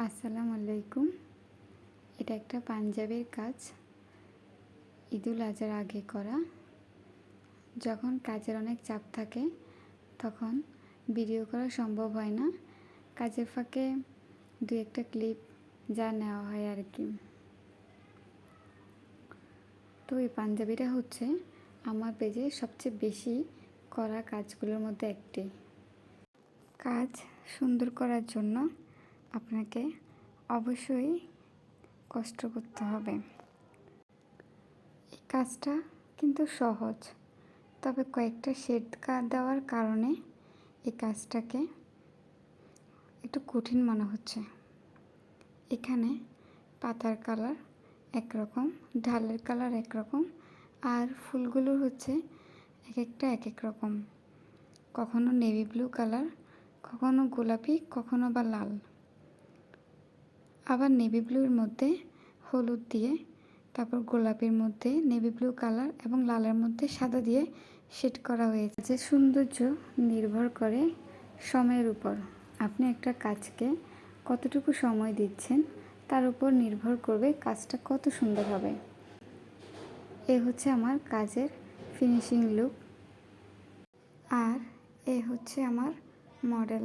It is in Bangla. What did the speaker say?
আসসালামু আলাইকুম। এটা একটা পাঞ্জাবির কাজ, ঈদুল আজহার আগে করা। যখন কাজের অনেক চাপ থাকে তখন ভিডিও করা সম্ভব হয় না, কাজের ফাঁকে দু একটা ক্লিপ যা নেওয়া হয় আর কি। তো এই পাঞ্জাবিটা হচ্ছে আমার পেজে সবচেয়ে বেশি করা কাজগুলোর মধ্যে একটি। কাজ সুন্দর করার জন্য আপনাকে অবশ্যই কষ্ট করতে হবে। এই কাজটা কিন্তু সহজ, তবে কয়েকটা শেড দেওয়ার কারণে এই কাজটাকে একটু কঠিন মনে হচ্ছে। এখানে পাতার কালার একরকম, ঢালের কালার একরকম, আর ফুলগুলোর হচ্ছে এক একটা এক এক রকম। কখনো নেভি ব্লু কালার, কখনো গোলাপি, কখনো বা লাল। আবার নেভি ব্লুর মধ্যে হলুদ দিয়ে, তারপর গোলাপির মধ্যে নেভি ব্লু কালার এবং লালের মধ্যে সাদা দিয়ে শেড করা হয়েছে। যে সৌন্দর্য নির্ভর করে সময়ের উপর। আপনি একটা কাজকে কতটুকু সময় দিচ্ছেন তার উপর নির্ভর করবে কাজটা কত সুন্দর হবে। এ হচ্ছে আমার কাজের ফিনিশিং লুক, আর এ হচ্ছে আমার মডেল।